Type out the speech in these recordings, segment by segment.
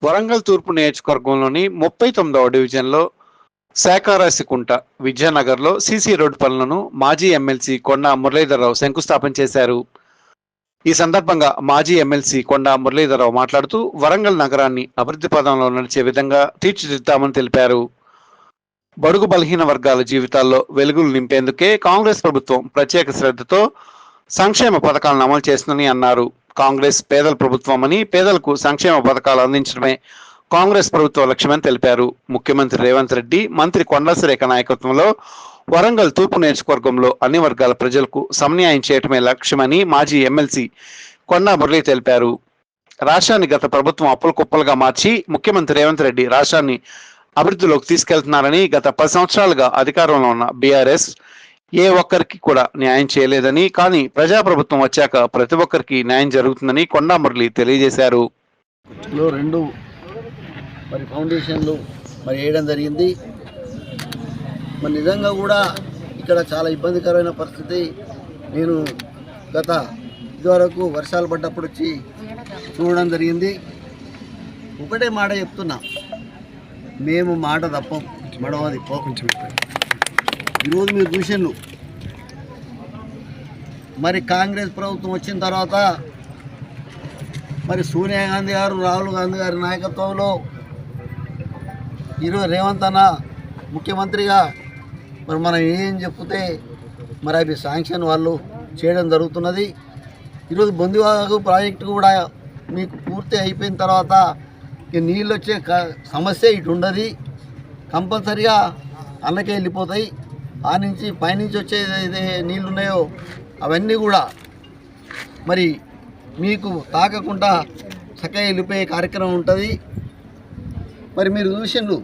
వరంగల్ తూర్పు నియోజకవర్గంలోని 39వ డివిజన్లో శాఖారాశికుంట విద్యానగర్లో సీసీ రోడ్డు పనులను మాజీ ఎమ్మెల్సీ కొండా మురళీధరరావు శంకుస్థాపన చేశారు. ఈ సందర్భంగా మాజీ ఎమ్మెల్సీ కొండా మురళీధరరావు మాట్లాడుతూ వరంగల్ నగరాన్ని అభివృద్ధి పదంలో నడిచే విధంగా తీర్చిదిద్దామని తెలిపారు. బడుగు బలహీన వర్గాల జీవితాల్లో వెలుగులు నింపేందుకే కాంగ్రెస్ ప్రభుత్వం ప్రత్యేక శ్రద్ధతో సంక్షేమ పథకాలను అమలు చేస్తుందని అన్నారు. కాంగ్రెస్ పేదల ప్రభుత్వం అని, పేదలకు సంక్షేమ పథకాలు అందించడమే కాంగ్రెస్ ప్రభుత్వ లక్ష్యమని తెలిపారు. ముఖ్యమంత్రి రేవంత్ రెడ్డి, మంత్రి కొండా సురేఖ నాయకత్వంలో వరంగల్ తూర్పు నియోజకవర్గంలో అన్ని వర్గాల ప్రజలకు సమన్యాయం చేయటమే లక్ష్యమని మాజీ ఎమ్మెల్సీ కొండా మురళి తెలిపారు. రాష్ట్రాన్ని గత ప్రభుత్వం అప్పుల కుప్పలుగా మార్చి ముఖ్యమంత్రి రేవంత్ రెడ్డి రాష్ట్రాన్ని అభివృద్ధిలోకి తీసుకెళ్తున్నారని, గత 10 సంవత్సరాలుగా అధికారంలో ఉన్న బీఆర్ఎస్ ఏ ఒక్కరికి కూడా న్యాయం చేయలేదని, కానీ ప్రజాప్రభుత్వం వచ్చాక ప్రతి ఒక్కరికి న్యాయం జరుగుతుందని కొండా మురళి తెలియజేశారు. రెండు ఫౌండేషన్లు వేయడం జరిగింది. నిజంగా కూడా ఇక్కడ చాలా ఇబ్బందికరమైన పరిస్థితి. నేను గత ఇదివరకు వర్షాలు పడ్డప్పుడు వచ్చి చూడడం జరిగింది. ఒకటే మాట చెప్తున్నా, మేము మాట తప్పం, మడవది కొంచెం. ఈరోజు మీరు చూసిండ్రు, కాంగ్రెస్ ప్రభుత్వం వచ్చిన తర్వాత సోనియా గాంధీ గారు, రాహుల్ గాంధీ గారి నాయకత్వంలో ఈరోజు రేవంత్ అన్న ముఖ్యమంత్రిగా మనం ఏం చెప్తే అవి శాంక్షన్ వాళ్ళు చేయడం జరుగుతున్నది. ఈరోజు బొందివాగు ప్రాజెక్టు కూడా మీకు పూర్తి అయిపోయిన తర్వాత నీళ్ళు వచ్చే సమస్య ఇటు ఉండదు. కంపల్సరిగా అన్నకే వెళ్ళిపోతాయి. ఆ నుంచి పైనుంచి వచ్చే నీళ్ళు ఉన్నాయో అవన్నీ కూడా మీకు తాకకుండా చక్కగా వెళ్ళిపోయే కార్యక్రమం ఉంటుంది. మీరు చూసిండ్రు,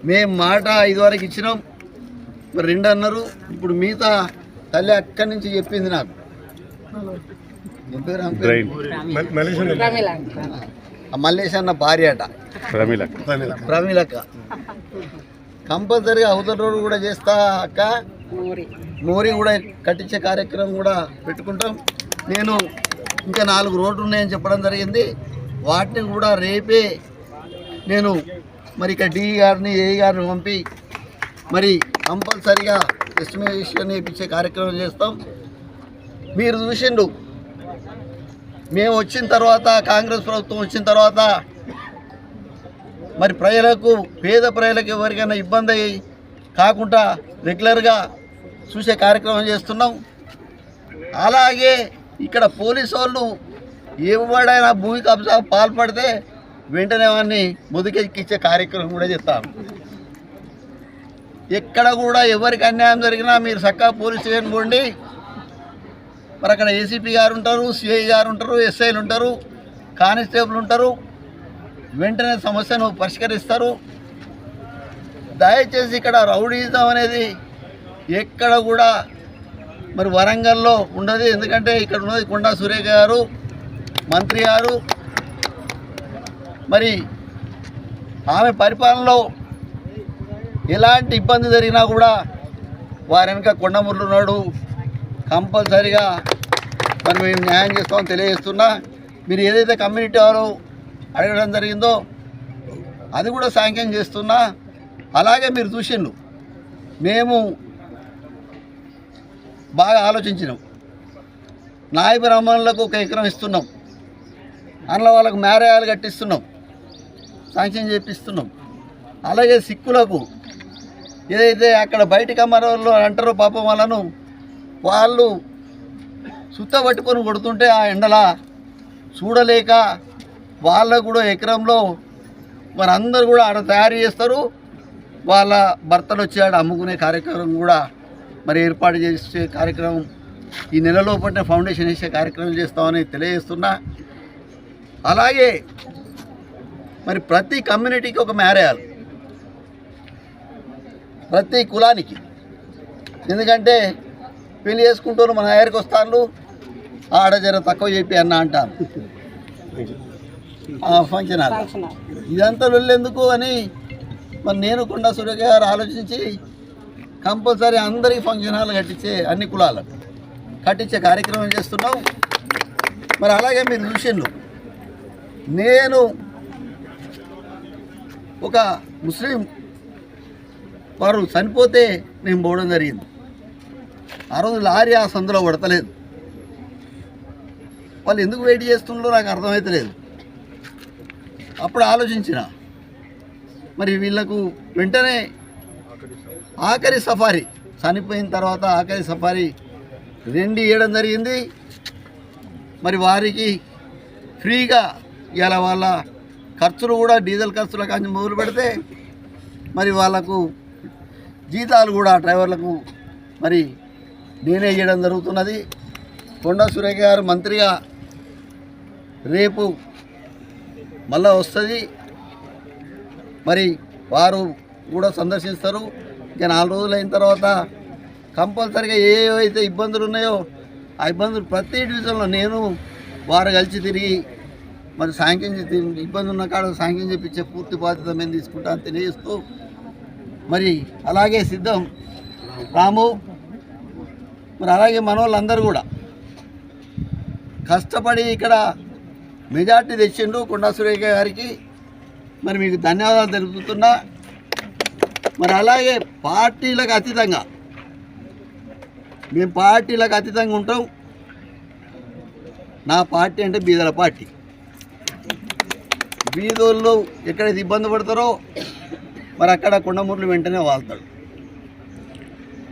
మేము మాట ఇదివరకు ఇచ్చినాం, 2 అన్నారు. ఇప్పుడు మిగతా తల్లి అక్కడి నుంచి చెప్పింది నాకు, మల్లేష్ అన్న భార్య అట ప్రమీలక్క. కంపల్సరీగా అవతల రోడ్డు కూడా చేస్తా అక్క, మోరీ కూడా కట్టించే కార్యక్రమం కూడా పెట్టుకుంటాం. నేను ఇంకా 4 రోడ్లు ఉన్నాయని చెప్పడం జరిగింది. వాటిని కూడా రేపే నేను ఇక్కడ డిఈ గారిని, ఏఈ గారిని పంపి కంపల్సరీగా ఎస్టిమేషన్ ఇప్పించే కార్యక్రమం చేస్తాం. మీరు చూసిండు, మేము వచ్చిన తర్వాత, కాంగ్రెస్ ప్రభుత్వం వచ్చిన తర్వాత ప్రజలకు, పేద ప్రజలకు ఎవరికైనా ఇబ్బంది కాకుండా రెగ్యులర్గా చూసే కార్యక్రమం చేస్తున్నాం. అలాగే ఇక్కడ పోలీసు వాళ్ళు ఎవడైనా భూమి కబ్జా పాల్పడితే వెంటనే వాడిని ముదికెక్కిచ్చే కార్యక్రమం కూడా చేస్తాం. ఎక్కడ కూడా ఎవరికి అన్యాయం జరిగినా మీరు చక్కగా పోలీస్ స్టేషన్ పోండి. అక్కడ ఏసీపీ గారు ఉంటారు, సిఐ గారు ఉంటారు, ఎస్ఐలు ఉంటారు, కానిస్టేబుల్ ఉంటారు. వెంటనే సమస్యను పరిష్కరిస్తారు. దయచేసి ఇక్కడ రౌడీజం అనేది ఎక్కడ కూడా వరంగల్లో ఉండదు. ఎందుకంటే ఇక్కడ ఉన్నది కొండా సురేఖ గారు, మంత్రి గారు. ఆమె పరిపాలనలో ఎలాంటి ఇబ్బంది జరిగినా కూడా వారి వెనుక కొండమురళి ఉన్నాడు. కంపల్సరీగా మేము న్యాయం చేస్తామని తెలియజేస్తున్నా. మీరు ఏదైతే కమ్యూనిటీ వారు అడగడం జరిగిందో అది కూడా శాంక్షన్ చేస్తున్నా. అలాగే మీరు చూసిండు, మేము బాగా ఆలోచించినాం. నాయ బ్రాహ్మణులకు 1 ఎకరం ఇస్తున్నాం, అందులో వాళ్ళకు మ్యారేయాలు కట్టిస్తున్నాం, శాంక్షన్ చేపిస్తున్నాం. అలాగే సిక్కులకు ఏదైతే అక్కడ బయటికి అమ్మవాళ్ళు అంటారో పాపం వాళ్ళు సుత్త పట్టుకొని కొడుతుంటే ఆ ఎండలా చూడలేక వాళ్ళకు కూడా ఎకరంలో అందరూ కూడా ఆడ తయారు చేస్తారు. వాళ్ళ భర్తలు వచ్చి ఆడ అమ్ముకునే కార్యక్రమం కూడా ఏర్పాటు చేసే కార్యక్రమం ఈ నెలలో పట్టిన ఫౌండేషన్ వేసే కార్యక్రమం చేస్తామని తెలియజేస్తున్నా. అలాగే ప్రతి కమ్యూనిటీకి ఒక మ్యారేయాలు, ప్రతి కులానికి. ఎందుకంటే పెళ్లి చేసుకుంటూ మన దగ్గరికి వస్తాను, ఆడ జర తక్కువ చెప్పి అన్న అంటాను. ఫంక్షన్ హాల్ ఇదంతా వెళ్ళేందుకు అని నేను కొండా సురేఖ గారు ఆలోచించి కంపల్సరీ అందరికీ ఫంక్షన్ హాల్ కట్టించే, అన్ని కులాలకు కట్టించే కార్యక్రమం చేస్తున్నాం. అలాగే మీరు చూసిండ్రు, నేను ఒక ముస్లిం వారు చనిపోతే నేను పోవడం జరిగింది. ఆ రోజు లారీ ఆ సందులో పడతలేదు. వాళ్ళు ఎందుకు వెయిట్ చేస్తుండో నాకు అర్థమవుతలేదు. అప్పుడు ఆలోచించిన, మరి వీళ్ళకు వెంటనే ఆఖరి సఫారీ చనిపోయిన తర్వాత ఆఖరి సఫారీ 2 ఇవ్వడం జరిగింది. మరి వారికి ఫ్రీగా ఇలా వాళ్ళ ఖర్చులు కూడా డీజిల్ ఖర్చుల కానీ మొదలు పెడితే మరి వాళ్ళకు జీతాలు కూడా డ్రైవర్లకు మరి నేనే ఇవ్వడం జరుగుతున్నది. కొండా సురేఖ గారు మంత్రిగా రేపు మళ్ళా వస్తుంది. మరి వారు కూడా సందర్శిస్తారు. ఇక 4 రోజులు అయిన తర్వాత కంపల్సరీగా ఏవైతే ఇబ్బందులు ఉన్నాయో ఆ ఇబ్బందులు ప్రతి డివిజన్లో నేను వారు కలిసి తిరిగి మరి సాంక్యం ఇబ్బంది ఉన్న కాడ సాంక్యం చెప్పించే పూర్తి బాధ్యత మేము తీసుకుంటామని తెలియజేస్తూ, మరి అలాగే సిద్ధం రాము, మరి అలాగే మన వాళ్ళందరూ కూడా కష్టపడి ఇక్కడ మెజార్టీ తెచ్చిండు. కొండా సురేఖ గారికి మరి మీకు ధన్యవాదాలు తెలుపుతున్నా. మరి అలాగే పార్టీలకు అతీతంగా మేము పార్టీలకు అతీతంగా ఉంటాం. నా పార్టీ అంటే బీదల పార్టీ. బీదోళ్ళు ఎక్కడైతే ఇబ్బంది పడతారో మరి అక్కడ కొండమూరులు వెంటనే వాళ్తాడు.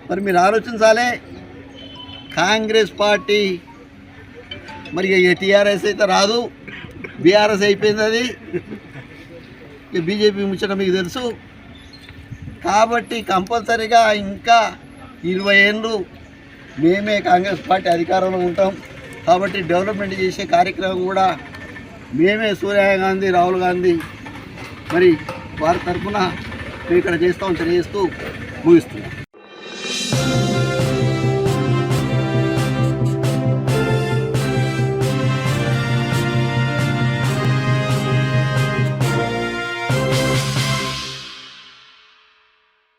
మరి మీరు ఆలోచించాలి, కాంగ్రెస్ పార్టీ మరి టీఆర్ఎస్ అయితే రాదు, బీఆర్ఎస్ అయిపోయింది. అది బీజేపీ ముచ్చట మీకు తెలుసు. కాబట్టి కంపల్సరీగా ఇంకా 20 ఏళ్ళు మేమే కాంగ్రెస్ పార్టీ అధికారంలో ఉంటాం. కాబట్టి డెవలప్మెంట్ చేసే కార్యక్రమం కూడా మేమే, సోనియా గాంధీ, రాహుల్ గాంధీ మరి వారి తరఫున మేము ఇక్కడ చేస్తామని తెలియజేస్తూ ముగిస్తున్నాం.